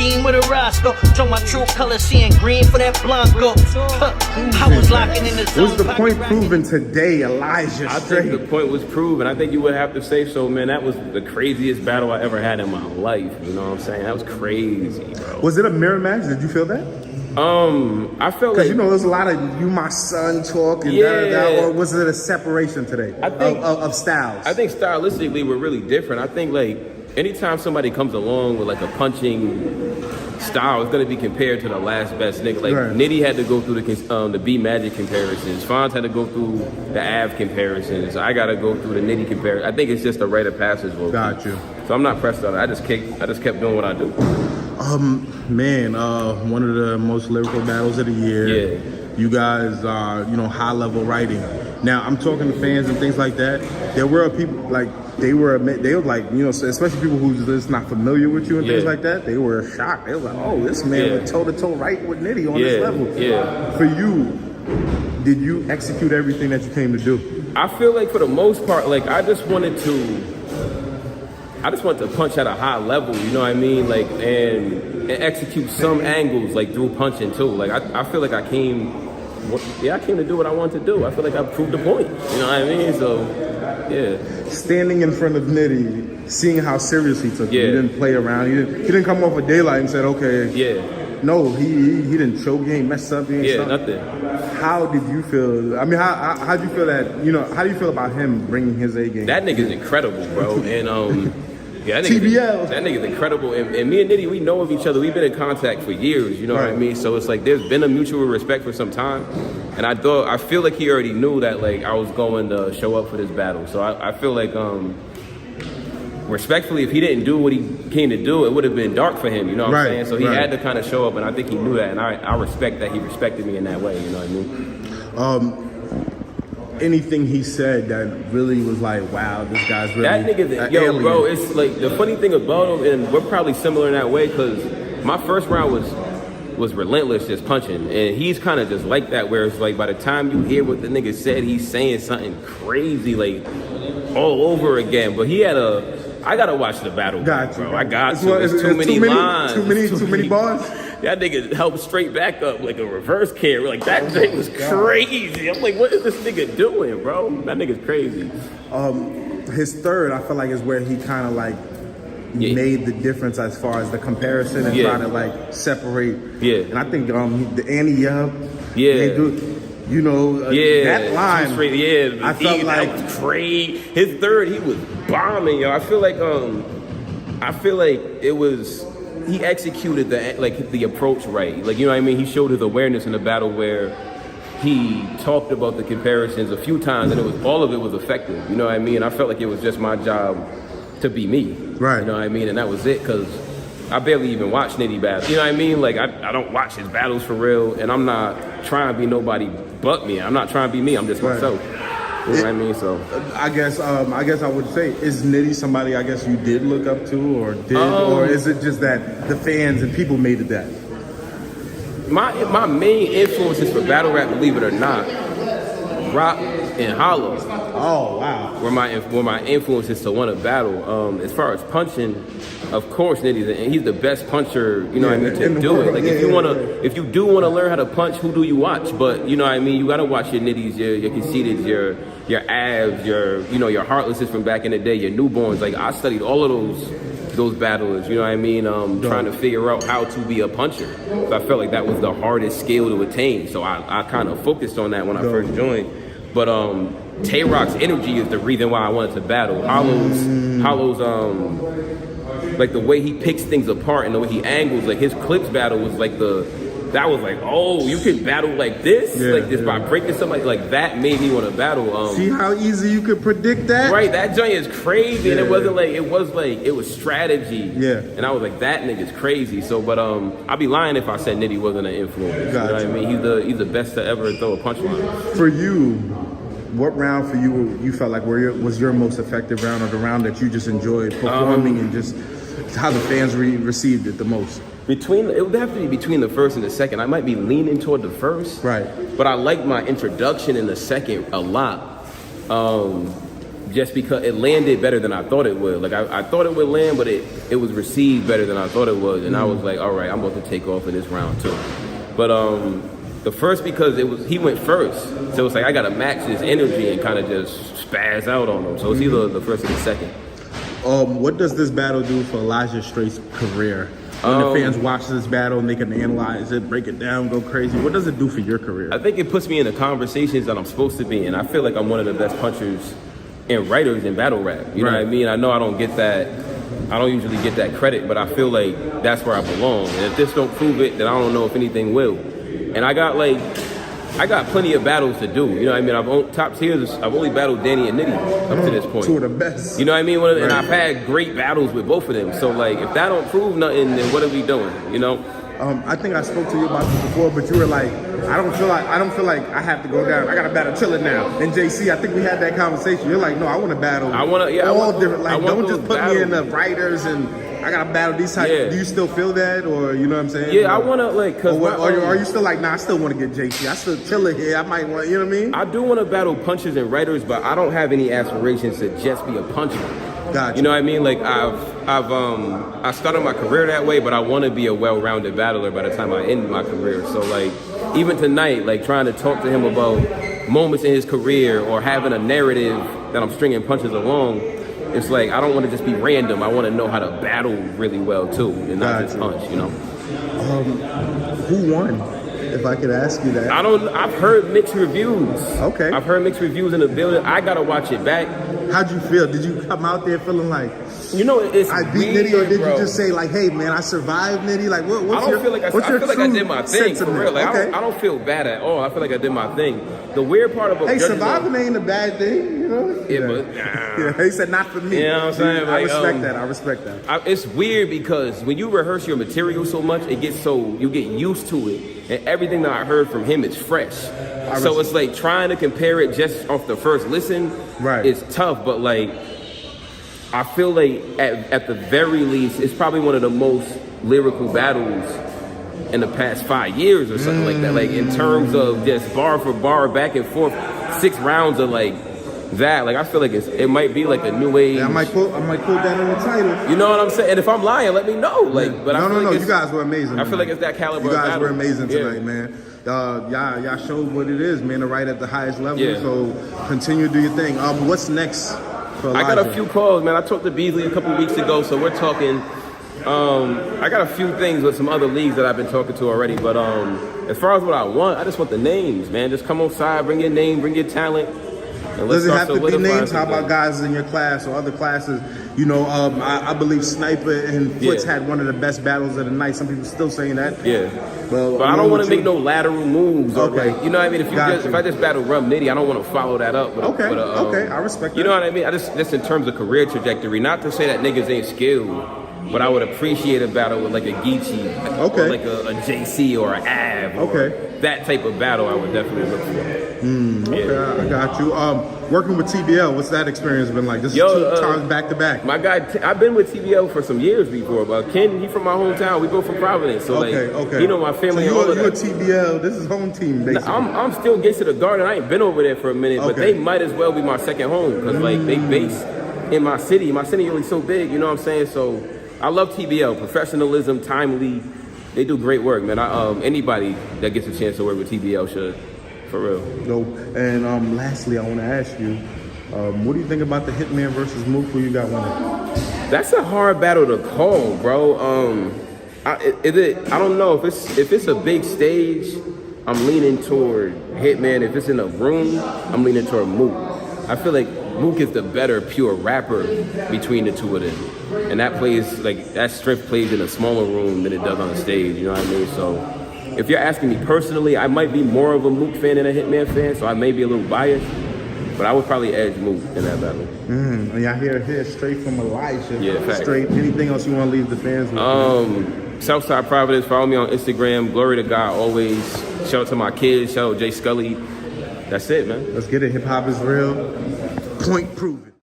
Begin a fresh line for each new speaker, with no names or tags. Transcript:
scheme with a Roscoe. Show my true color, seeing green for that Blanco. I was locking in the zone.
Was the point proven today, Elijah Strait?
I think the point was proven. I think you would have to say so, man. That was the craziest battle I ever had in my life. You know what I'm saying? That was crazy, bro.
Was it a mirror match? Did you feel that?
I felt like,
you know, there's a lot of you my son talk and or was it a separation today?
I think
of styles.
I think stylistically we're really different. I think like anytime somebody comes along with like a punching style, it's gonna be compared to the last best nigga. Like Nitty had to go through the B Magic comparisons. Fonz had to go through the Av comparisons. I gotta go through the Nitty comparison. I think it's just a rite of passage.
Got you.
So I'm not pressed on it. I just kept doing what I do.
Man, one of the most lyrical battles of the year.
Yeah.
You guys are, you know, high level writing. Now I'm talking to fans and things like that. There were people like they were like, you know, especially people who's just not familiar with you and things like that. They were shocked. They were like, oh, this man went toe to toe right with Nitty on this level.
Yeah.
For you, did you execute everything that you came to do?
I feel like for the most part, like I just wanted to punch at a high level, you know what I mean? Like, and execute some angles, like, through punching, too. Like, I feel like I came to do what I wanted to do. I feel like I proved the point, you know what I mean? So, yeah. Standing
in front of Nitty, seeing how serious he took it. He didn't play around. He didn't come off of daylight and said, okay.
Yeah.
No, he didn't choke, he ain't messed up, he ain't
nothing.
How did you feel? I mean, how do you feel that, you know, how do you feel about him bringing his A game?
That nigga's incredible, bro. And, yeah, that nigga's incredible. And me and Nitty, we know of each other. We've been in contact for years, you know what I mean? So it's like there's been a mutual respect for some time. And I feel like he already knew that like I was going to show up for this battle. So I feel like respectfully, if he didn't do what he came to do, it would have been dark for him, you know what I'm saying? So he had to kind of show up, and I think he knew that, and I respect that he respected me in that way, you know what I mean?
Anything he said that really was like, wow, this guy's really
that nigga, yo, alien. Bro, it's like the funny thing about him, and we're probably similar in that way, because my first round was relentless, just punching, and he's kind of just like that, where it's like by the time you hear what the nigga said, he's saying something crazy, like all over again. But he had I gotta watch the battle, bro. I got to. It's too many lines.
Too many bars.
That nigga helped straight back up like a reverse carry. Like that thing was crazy. I'm like, what is this nigga doing, bro? That nigga's crazy.
His third, I feel like, is where he kind of like made the difference as far as the comparison and trying to like separate. Yeah. And I think the Eiljah. Yeah. You know, that line. I felt like
that was crazy. His third, he was bombing, yo. I feel like it was. He executed the approach right. Like, you know what I mean? He showed his awareness in the battle where he talked about the comparisons a few times, and all of it was effective. You know what I mean? I felt like it was just my job to be me. Right. You know what I mean? And that was it, because I barely even watch Nitty battles. You know what I mean? Like, I don't watch his battles for real, and I'm not trying to be nobody but me. I'm not trying to be me. I'm just myself. You know what I mean? So
I guess I would say, is Nitty somebody I guess you did look up to, or is it just that the fans and people made it that?
My main influences for battle rap, believe it or not, Rock and Hollow.
Oh wow!
Were my influences to want to battle. As far as punching, of course he's the best puncher. You know what I mean, to do it. Like if you do want to learn how to punch, who do you watch? But you know what I mean, you got to watch your Nitties, your Conceited, your Avs, your Heartlesses from back in the day, your Newborns. Like I studied all of those battlers. You know what I mean, trying to figure out how to be a puncher. So I felt like that was the hardest skill to attain. So I kind of focused on that when I first joined. But Tay-Rock's energy is the reason why I wanted to battle. Hollow's like the way he picks things apart and the way he angles, like his clips battle was like oh, you can battle like this, by breaking something like that made me want to battle.
See how easy you could predict that?
Right, that joint is crazy, and it was strategy. Yeah, and I was like, that nigga's crazy. So, but I'd be lying if I said Nitty wasn't an influence. Gotcha. You know what I mean? He's the best to ever throw a punchline.
For you, what round for you felt like was your most effective round, or the round that you just enjoyed performing and just how the fans received it the most?
It would have to be between the first and the second. I might be leaning toward the first, right? But I like my introduction in the second a lot. just because it landed better than I thought it would. Like I thought it would land, but it was received better than I thought it was, and I was like, all right, I'm about to take off in this round too. But the first, because he went first, so it's like I gotta match his energy and kind of just spaz out on him. So it's either the first or the second.
What does this battle do for Elijah Strait's career? When the fans watch this battle and they can analyze it, break it down, go crazy, what does it do for your career?
I think it puts me in the conversations that I'm supposed to be in. I feel like I'm one of the best punchers and writers in battle rap. You know what I mean? I know I don't get that. I don't usually get that credit, but I feel like that's where I belong. And if this don't prove it, then I don't know if anything will. And I got plenty of battles to do. You know what I mean? Top tiers, I've only battled Danny and Nitty up to this point.
Two of the best.
You know what I mean? And I've had great battles with both of them. So like, if that don't prove nothing, then what are we doing? You know?
I think I spoke to you about this before, but you were like, I don't feel like I have to go down. I gotta battle Chiller now. And JC, I think we had that conversation. You're like, no, I want to battle. Different. Like, don't just put me in the writers and I gotta battle these types. Yeah. Do you still feel that, or you know what I'm saying?
Yeah, I wanna like, cause
are you still like, nah, I still want to get JC. I still Chiller here. I might want, you know what I mean?
I do want to battle punchers and writers, but I don't have any aspirations to just be a puncher.
Gotcha.
You know what I mean? Like I started my career that way, but I want to be a well-rounded battler by the time I end my career. So like, even tonight, like trying to talk to him about moments in his career or having a narrative that I'm stringing punches along, it's like I don't want to just be random. I want to know how to battle really well too, and not just punch. You know.
Who won? If I could ask you that.
I've heard mixed reviews.
Okay.
I've heard mixed reviews in the building. I gotta watch it back.
How'd you feel? Did you come out there feeling like,
you know, it's
I beat
weird,
Nitty, or did
bro.
you just say like, hey man, I survived Nitty? Like, what's
I feel like I did my thing for real. Like,
okay.
I don't feel bad at all. I feel like I did my thing. The weird part about
surviving ain't a bad thing, you know?
Yeah, but
he said not for me.
You know what I'm saying?
I respect that.
It's weird because when you rehearse your material so much, you get used to it, and everything that I heard from him is fresh. So it's like trying to compare it just off the first listen.
Right.
It's tough, but like I feel like at the very least, it's probably one of the most lyrical battles in the past 5 years or something like that. Like in terms of just bar for bar, back and forth, 6 rounds of like that. Like I feel like it might be like a new age.
Yeah, I might quote that in the title.
You know what I'm saying? And if I'm lying, let me know. Like, but
no, you guys were amazing.
I feel like it's that caliber.
You guys
battle.
were amazing tonight, man. Y'all showed what it is, man, to write at the highest level.
Yeah.
So continue to do your thing. What's next for Elijah?
I got a few calls, man. I talked to Beasley a couple weeks ago, so we're talking. I got a few things with some other leagues that I've been talking to already, but as far as what I want, I just want the names, man. Just come on side, bring your name, bring your talent.
Does it have to be names? How about guys in your class or other classes? You know, I believe Sniper and Foots had one of the best battles of the night. Some people still saying that.
Yeah.
But
I don't want to make no lateral moves.
Okay.
Or you know what I mean? If I just battle Rum Nitty, I don't want to follow that up. With
okay. I respect that.
You know what I mean? Just in terms of career trajectory, not to say that niggas ain't skilled, but I would appreciate a battle with like a Geechee, or like a JC or an Av, or that type of battle. I would definitely look for.
Okay, I got you. Working with TBL, what's that experience been like? This is 2 times back to back.
My guy, I've been with TBL for some years before, but Ken, he from my hometown. We both from Providence, so you know my family.
So you're a TBL. This is home team, basically.
I'm still Gates to the Garden. I ain't been over there for a minute, but they might as well be my second home because like they base in my city. My city only so big, you know what I'm saying? So I love TBL, professionalism, timely. They do great work, man. Anybody that gets a chance to work with TBL should. For real.
No. And lastly, I want to ask you, what do you think about the Hitman versus Mook? Who you got winning?
That's a hard battle to call, bro. I don't know if it's a big stage. I'm leaning toward Hitman. If it's in a room, I'm leaning toward Mook. I feel like Mook is the better pure rapper between the two of them, and that strength plays in a smaller room than it does on a stage. You know what I mean? So. If you're asking me personally, I might be more of a Mook fan than a Hitman fan, so I may be a little biased, but I would probably edge Mook in that battle.
And y'all hear straight from Elijah.
Yeah, facts.
Straight. Anything else you want to leave the fans with?
Southside Providence, follow me on Instagram. Glory to God always. Shout out to my kids. Shout out Jay Scully. That's it, man.
Let's get it. Hip hop is real. Point proven.